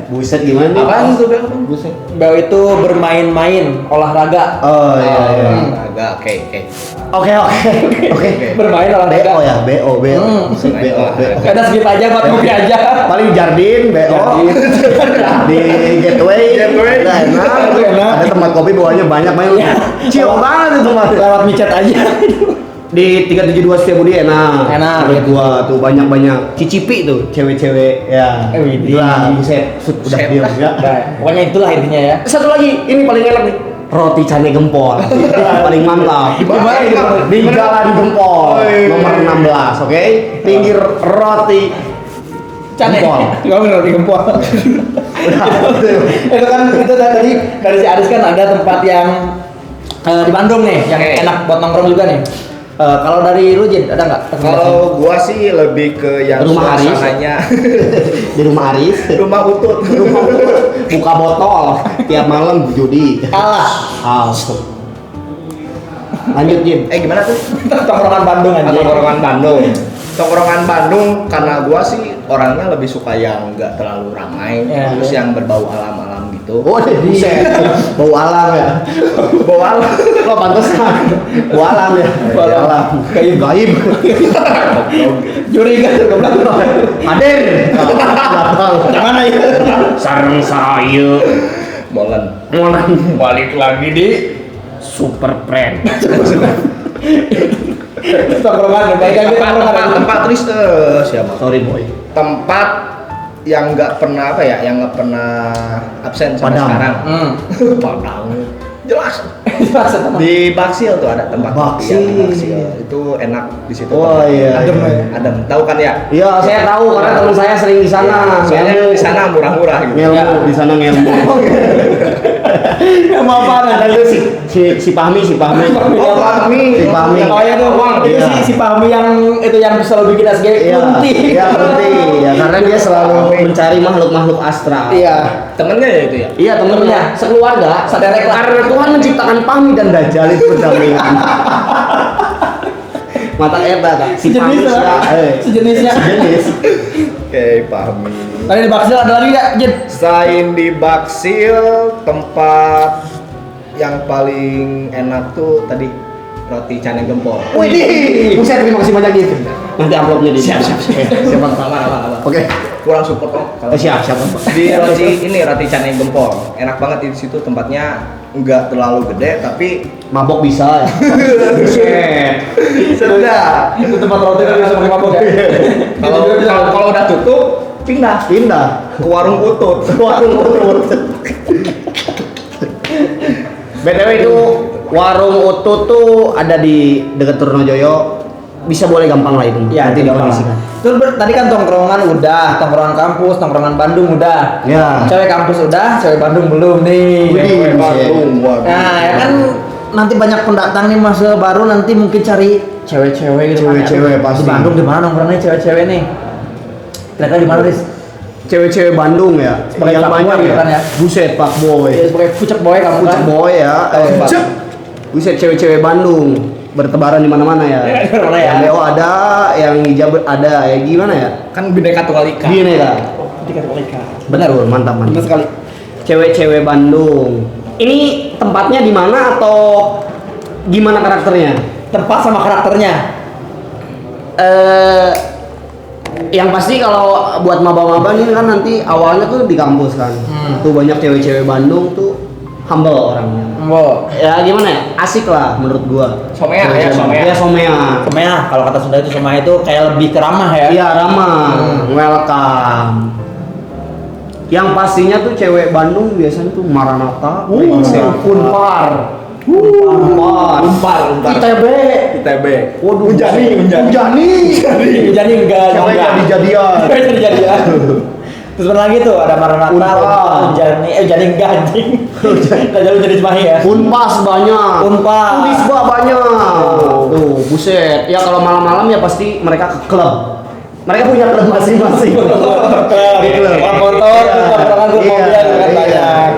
Buset gimana nih? Apaan tuh Bel? Buset. BO itu bermain-main, olahraga. Oh iya. Agak oke. Oke. Bermain olahraga. BO ya, BO. Buset, BO. Karena segitu aja buat ngopi aja. Paling Jardin, BO. Di Gateway. Nah, enak. Ada tempat kopi bawahnya banyak cium banget itu tempat. Lewat micet aja. Di 372 Setiabudi enak. Menurut gitu. gua tuh banyak cicipi tuh cewek-cewek ya. Widih. Gila, buset. Udah Buset. diam ya. Nah, pokoknya itulah intinya ya. Satu lagi, ini paling enak nih. Roti cane gempol. Paling mantap. Di mana itu? Di Jalan Gempol Oh, iya. nomor 16, oke? Pinggir roti Cane. gempol. Gak bener di gempol. Itu kan itu tadi dari si Aris kan ada tempat yang di Bandung nih yang Oke. enak buat nongkrong juga nih. Kalau dari lu Jin ada nggak? Kalau gua sih lebih ke yang Rumah Aris. suasananya Di rumah Aris. rumah utut. Buka botol tiap malam judi. Alah, Lanjut Jin. Gimana tuh? tongkrongan Bandung aja. Tongkrongan Bandung. Tongkrongan Bandung karena gua sih orangnya lebih suka yang nggak terlalu ramai, Ya. terus yang berbau alam-alam gitu. Oh, buset. Bau alam ya. Bau alam. Lo pantesan. Bau alam ya. Bau alam. Gaib. Jurigan tuh goblok. Hadir. Belakang. Yang mana itu? Sareng saya. Molen. Molan. Balik lagi di Super friend. Tongkrongan baik lagi tempat tristes siapa? Sorry boy. Tempat yang nggak pernah yang nggak pernah absen sampai Padang. sekarang. Padang. Jelas. Di Baksil tuh ada tempat kopi yang di Baksil. Baksil. Itu enak di situ. Oh, iya, Adem, iya. adem. Tahu kan ya? Iya, saya tahu karena teman saya sering di sana. Soalnya di sana murah-murah gitu. Ngelmu di sana ngelmu. Yang apa Ada tuh si Pahmi. Oh, Fahmi. Si Fahmi. Oh ya tuh, itu Iya. si Fahmi yang itu yang selalu bikin SG kunti. Iya, berarti ya karena dia selalu mencari makhluk-makhluk astral. Iya. Temennya ya itu ya? Iya temennya, sekeluarga. Saderek lah. Karena Tuhan menciptakan Pahmi dan Dajjal itu berdampingan. Mata eta tak. Si Pahmi Sejenis lah. Sejenisnya. Sejenis. Oke, Fahmi. Tadi di Baksil ada lagi nggak, Jin? Selain di Baksil, tempat yang paling enak tuh tadi roti cane gempol. Wih, buset, terima kasih banyak gitu. Nanti amplopnya di. Siap. Siapa? Apa? Oke. Kurang support kok. kalau- Siap. Di roti cane gempol. Enak banget di situ tempatnya nggak terlalu gede tapi Mabok bisa ya. Buset. sedap. Itu tempat roti kan bisa pakai mabok ya. Kalau udah tutup pindah ke warung utut. Warung utut. BTW itu warung utut tuh ada di dekat Trunojoyo. Bisa boleh gampang lah itu. Ya, nanti gampang. dikondisikan. Terus tadi kan tongkrongan udah, tongkrongan kampus, tongkrongan Bandung udah. Ya. Cewek kampus udah, cewek Bandung belum nih. Widih, Cewek buset. Bandung, waduh. Nah, ya kan nanti banyak pendatang nih masa baru nanti mungkin cari cewek-cewek gitu. Cewek-cewek kan. pasti. Di Bandung di mana nongkrongnya cewek-cewek nih? Kira-kira di mana, Riz? Cewek-cewek Bandung ya. Sebagai yang fuckboy banyak gitu kan ya. Buset, Pak Boy. Ya, sebagai pucek boy kamu Pucuk kan. boy ya. Cek. Buset, cewek-cewek Bandung bertebaran di mana-mana ya. Ya, di mana-mana ya. Yang BO ada, yang hijab ada, ya gimana ya? Kan Bhinneka Tunggal Ika. Gini lah. Tiga Tolika. Benar, Bro. Mantap. Benar sekali. Cewek-cewek Bandung. Ini tempatnya di mana atau gimana karakternya? Tempat sama karakternya. Yang pasti kalau buat maba-maba nih kan nanti awalnya tuh di kampus kan. Tuh banyak cewek-cewek Bandung tuh humble orangnya. Wow. Ya gimana ya? Asik lah menurut gua. Somea ya, Cewek-cewek somea. Bandung. Iya, somea. Somea, kalau kata Sunda itu somea itu kayak lebih ke ramah ya. Iya, ramah. Welcome. Yang pastinya tuh cewek Bandung biasanya tuh Maranatha, Unpar. Umpar. ITB. ITB. Waduh, Unjani. Jadi enggak. Cewek jadi-jadian. Cewek jadi-jadian. Terus mana lagi tuh ada Maranatha, Unpar. jadi enggak anjing. Enggak jadi Cimahi ya. Unpas banyak. Unpas. Unisba banyak. Tuh, buset. Ya kalau malam-malam ya pasti mereka ke klub. Mereka punya klub masing-masing. Di klub. Orang motor, orang mobil Iya, kan iya. banyak.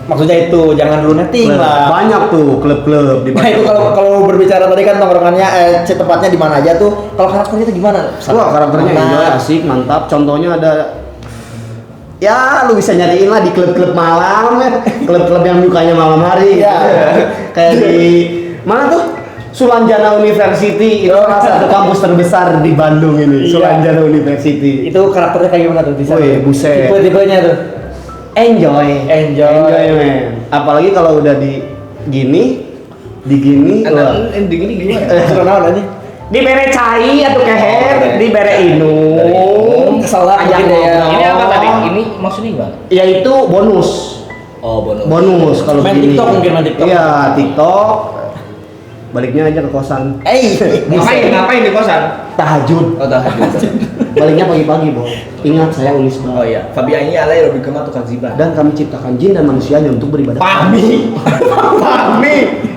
Maksudnya itu jangan dulu netting lah. Banyak tuh klub-klub di Nah itu kalau berbicara tadi kan tongkrongannya tempatnya di mana aja tuh. Kalau karakternya itu gimana? Wah, karakternya Mana? enjoy, asik, mantap. Contohnya ada ya lu bisa nyariin lah di klub-klub malam ya. Klub-klub yang bukanya malam hari Iya. Kayak di mana tuh? Sulanjana University itu salah satu kampus terbesar di Bandung ini. Iya. Sulanjana University. Itu karakternya kayak gimana tuh di sana? Wih, buset. Tipe-tipenya tuh. Enjoy, men. Apalagi kalau udah di gini. wah. Di gini gimana? Suka naon anjing? Dibere cai atau keher, dibere inung. Kesel lah mungkin ya. Ini apa tadi? Ini maksudnya gimana? Yaitu bonus. Oh, bonus. Bonus kalau Main begini. TikTok mungkin, main TikTok. Iya, TikTok. Baliknya aja ke kosan. Ngapain di kosan? Tahajud. Oh, tahajud. Baliknya pagi-pagi, Bro. Ingat saya Unisba. Oh iya, Fabian ini alai lebih kema tukang ziba. Dan kami ciptakan jin dan manusianya untuk beribadah. Pahmi.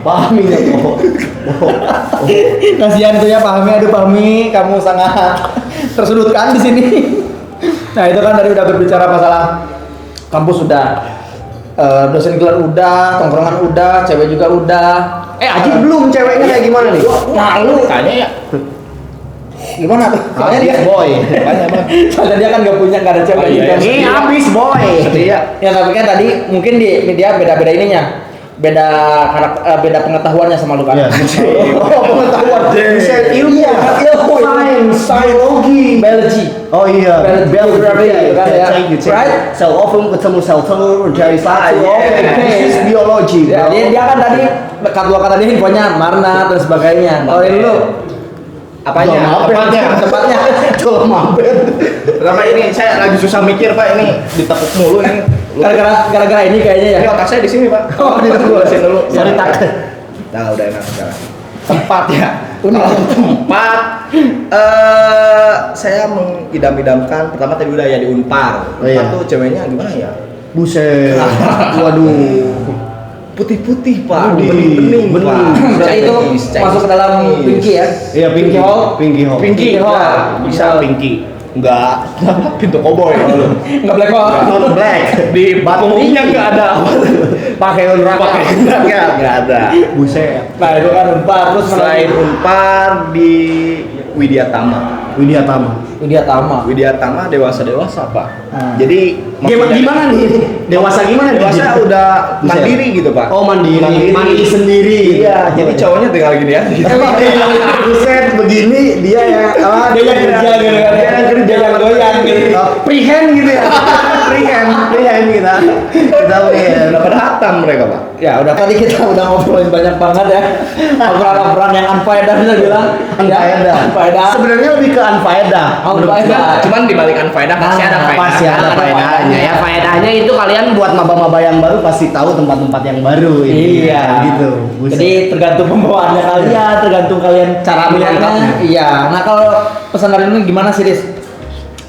Pahami ya, Bro. Kasihan tuh ya Fahmi, aduh Fahmi, kamu sangat tersudutkan di sini. Nah itu kan tadi udah berbicara masalah kampus udah, dosen gelar udah, tongkrongan udah, cewek juga udah. Aji belum ceweknya kayak gimana nih? Malu tanya ya. Gimana tuh? Soalnya dia, boy. soalnya dia kan nggak punya, nggak ada cewek. Oh, iya, gitu. iya. Ini habis boy. Setia. Ya tapi kan tadi mungkin dia beda-beda ininya, beda pengetahuannya sama lu kan. Iya. Pengetahuan. Bisa ilmu. Iya, ilmu. Sains, biologi, Biology. Oh iya, Biologi, kan ya. Right? Sel ovum ketemu sel telur dari satu. iya. This is biology. Ya, dia kan tadi kata dia infonya Marna dan sebagainya. Kalau ini lu Apanya? tempatnya. Kalau mampir. Karena ini saya lagi susah mikir, Pak. Ini ditepuk mulu ini. Gara-gara ini kayaknya ya. Ini otak saya di sini, Pak. Oh, di Tunggu sini dulu. Sorry tak. Nah, udah enak sekarang. Tempat ya. Unik. Kalau tempat saya mengidam-idamkan pertama tadi udah ya di Unpar. Oh, iya. Unpar tuh ceweknya gimana ya? Buset. Waduh. Putih-putih, Pak. Bening, Bening, Pak. Berarti itu masuk ke dalam pinky ya? Iya, Pinky Hall. Pinky Hall. Pinky. Pinky Hall. Nah, bisa Pinky. Enggak. Pintu koboi. Enggak black hole. Not black. Di punggungnya enggak ada. Pakai neraka. Enggak ada. Buset. Nah, itu kan Unpar terus Selain Unpar di Widya Tama. Widya Tama. Widya Tama. Widya Tama dewasa Pak. Hmm. Gimana nih? Dewasa gimana nih? Dewasa udah Buset. mandiri gitu Pak. Oh, mandiri. Mandi sendiri. Iya. Jadi cowoknya tinggal gini ya. Buset begini dia yang Dia yang kerja gitu kan. Dia yang kerja Dia yang goyang gitu. Prehand gitu ya. Prehand kita. Kita prehand. Udah pada hatam mereka Pak. Ya udah tadi kita udah ngobrolin banyak banget ya. Obrolan yang unfaedah dia bilang. Unfaedah. Unfaedah. Sebenarnya lebih ke unfaedah. Unfaedah. Cuman di balik unfaedah pasti ada faedah. Pasti ada faedahnya. Ya faedahnya itu kalian buat maba-maba yang baru pasti tahu tempat-tempat yang baru ini. Iya. Gitu. Buset. Jadi tergantung pembawaannya kalian, tergantung kalian Cara melihatnya. menangkapnya. Iya. Nah kalau pesan dari lu gimana sih, Riz?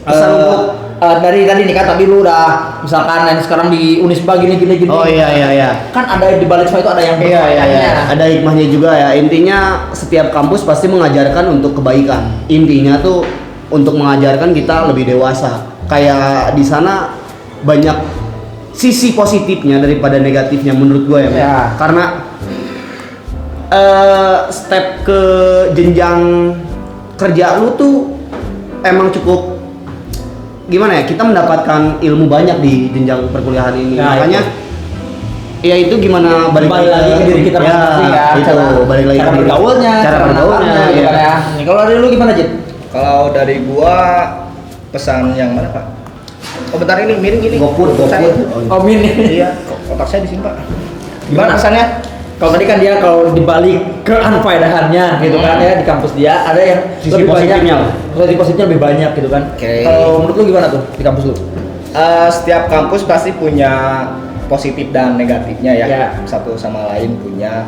Pesan untuk dari tadi nih kan tadi lu udah misalkan yang sekarang di Unisba gini. Oh iya. Kan ada di balik semua itu ada yang Iya. berfaedahnya. Ada hikmahnya juga ya. Intinya setiap kampus pasti mengajarkan untuk kebaikan. Intinya tuh untuk mengajarkan kita lebih dewasa. Kayak di sana banyak sisi positifnya daripada negatifnya menurut gue ya. Ya. Karena step ke jenjang kerja lu tuh emang cukup gimana ya, kita mendapatkan ilmu banyak di jenjang perkuliahan ini. Nah, makanya ya itu gimana balik lagi ke diri kita masing-masing ya. itu balik lagi cara ke diri. bergaulnya, cara bergaulnya gitu ya. kan ya. Nih, kalau dari lu gimana, Jit? Kalau dari gua pesan yang mana Pak? Oh bentar ini miring gini. GoFood. Saya- Oh, Min. Iya, otak saya di sini Pak. Gimana pesannya? Kalau tadi kan dia kalau dibalik ke unfaedahannya gitu kan ya di kampus dia ada yang Sisi lebih positifnya. banyak, sisi positifnya lebih banyak gitu kan. Oke. Kalau menurut lu gimana tuh di kampus lu? Setiap kampus pasti punya positif dan negatifnya ya. Ya. Satu sama lain punya.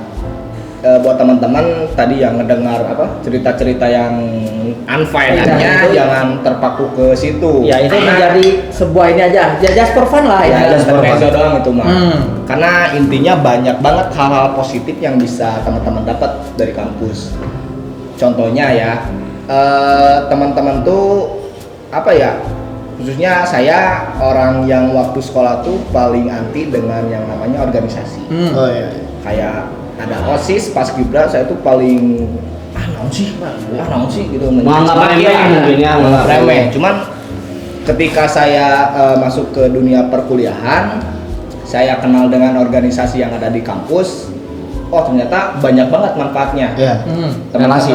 Buat teman-teman tadi yang ngedengar apa cerita-cerita yang unfaedahnya Itu. jangan terpaku ke situ. Ya itu Karena- menjadi sebuah ini aja, just for fun lah ya, ya. just for fun doang itu mah. Hmm. Karena intinya banyak banget hal-hal positif yang bisa teman-teman dapat dari kampus. Contohnya ya, teman-teman tuh apa ya? Khususnya saya orang yang waktu sekolah tuh paling anti dengan yang namanya organisasi. Oh iya. Kayak ada OSIS, Paskibra, saya tuh paling naon sih gitu. Menganggap remeh mungkin ya, menganggap remeh. Cuman ketika saya masuk ke dunia perkuliahan, saya kenal dengan organisasi yang ada di kampus. Oh ternyata banyak banget manfaatnya. Iya. Relasi.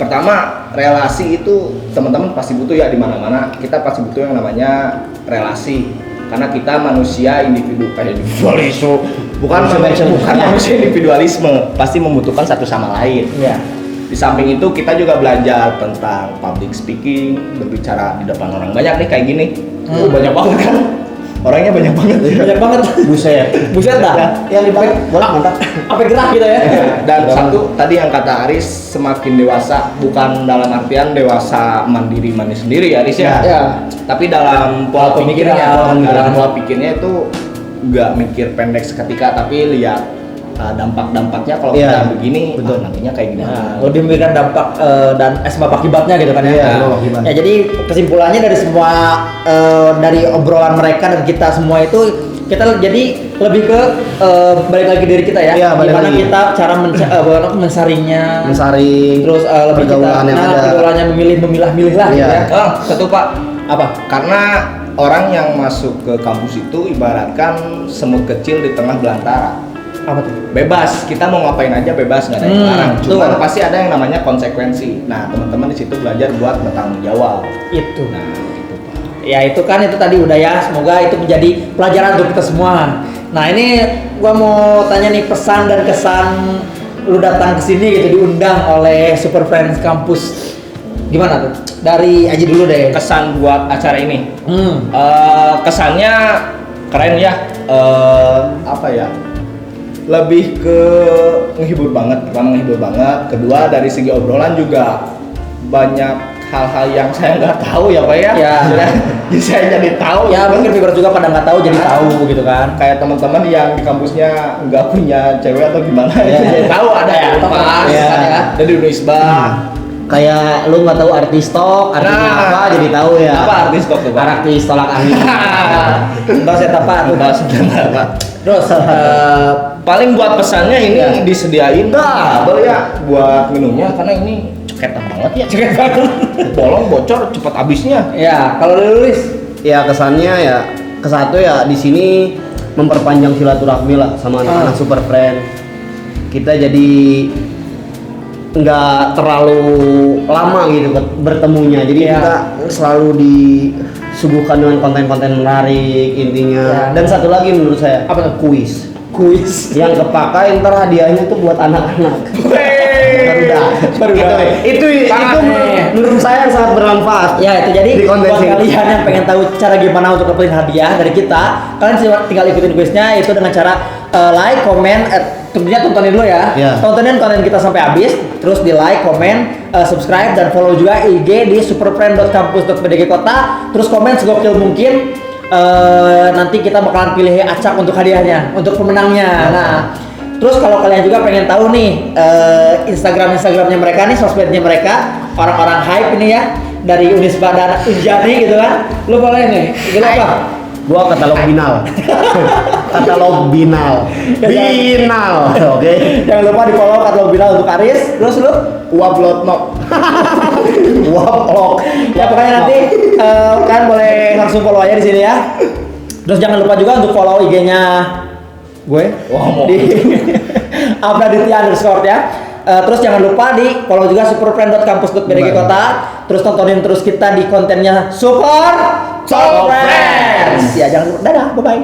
Pertama relasi itu teman-teman pasti butuh ya di mana-mana. Kita pasti butuh yang namanya relasi. Karena kita manusia individu kayak individualisme. Bukan manusia individualisme. Pasti membutuhkan satu sama lain. Iya. Di samping itu kita juga belajar tentang public speaking, berbicara di depan orang banyak nih kayak gini. Banyak banget kan? Orangnya banyak banget. Banyak banget. Buset dah. Yang dipakai bola mantap. Apa gerak gitu ya? Dan satu tadi yang kata Aris, semakin dewasa, bukan dalam artian dewasa mandiri sendiri ya Aris ya. Iya. Tapi dalam pola pikirnya, pemikiran. dalam pola pikirnya itu nggak mikir pendek seketika, tapi lihat dampak-dampaknya kalau Iya, kita begini, betul. nantinya kayak gini. Nah, lebih memberikan dampak dan sebab akibatnya gitu kan ya. Iya, Nah, sebab akibat. ya jadi kesimpulannya dari semua dari obrolan mereka dan kita semua itu kita jadi lebih ke balik lagi diri kita ya. Iya, balik Gimana lagi. kita cara mensaringnya. Mensaring Terus lebih kita pergaulan yang ada. pergaulannya memilah-milah lah gitu Iya. ya. Satu Pak, Apa? karena orang yang masuk ke kampus itu ibaratkan semut kecil di tengah belantara. Apa tuh? Bebas, kita mau ngapain aja bebas, nggak ada yang larang. betul. Cuman pasti ada yang namanya konsekuensi. Nah, teman-teman di situ belajar buat bertanggung jawab. Itu. Nah, itu Pak. Ya itu kan itu tadi udah ya, semoga itu menjadi pelajaran untuk kita semua. Nah ini gua mau tanya nih pesan dan kesan lu datang ke sini gitu diundang oleh Super Friends Kampus. Gimana tuh? Dari Aji dulu deh. Kesan buat acara ini. Hmm. Kesannya keren ya. Apa ya? Lebih ke ngehibur banget. Pertama ngehibur banget. Kedua dari segi obrolan juga banyak hal-hal yang saya nggak tahu ya Pak ya. Ya. Jadi saya jadi tahu. Ya mungkin viewer juga pada nggak tahu jadi tahu gitu kan. Kayak teman-teman yang di kampusnya nggak punya cewek atau gimana Ya. jadi tahu ada ya Atau pas ya. ada dari Unisba. Kayak lu nggak tahu artis tok, artinya Nah. apa jadi tahu ya. Apa artis kok tuh Pak? Artis tolak angin. Bahasa apa tuh? Bahas tentang apa? Terus Paling buat pesannya ini Ya. disediain double ya buat minumnya karena ini ceketan banget ya. cek banget. Bolong bocor cepat habisnya. Ya kalau lu Luis. Ya kesannya ya kesatu ya di sini memperpanjang silaturahmi lah sama anak-anak Super Friend. Kita jadi nggak terlalu lama gitu bertemunya. Jadi Iya. kita selalu disuguhkan dengan konten-konten menarik intinya. Ya. Dan satu lagi menurut saya Apa tuh? kuis. Kuis. Yang kepakai ntar hadiahnya tuh buat anak-anak. Baru dah. Itu menurut saya sangat bermanfaat. Ya itu jadi Di konten buat sini. kalian yang pengen tahu cara gimana untuk dapetin hadiah dari kita, kalian tinggal ikutin quiznya itu dengan cara like, komen, tentunya tontonin dulu ya. Ya. Tontonin konten kita sampai habis, terus di like, komen, subscribe dan follow juga IG di superfriend.kampus.pdg-kota. Terus komen segokil mungkin. Nanti kita bakalan pilih acak untuk hadiahnya, untuk pemenangnya. Nah, terus kalau kalian juga pengen tahu nih Instagramnya mereka nih, sosmednya mereka, orang-orang hype ini ya dari Unisba dan Unjani gitu kan, lu boleh nih, gitu apa? Gua katalog binal. Katalog binal. Binal. Oke. Jangan lupa di follow katalog Binal untuk Aris, terus lu Uablot nok. Wow. ya pokoknya nanti kan boleh langsung follow aja di sini ya. Terus jangan lupa juga untuk follow IG-nya gue di @abdaditya_ ya. Terus jangan lupa di follow juga superfriend.kampus.pdg-kota. Terus tontonin terus kita di kontennya Super Top Friends. Ya jangan lupa. Dadah, bye bye.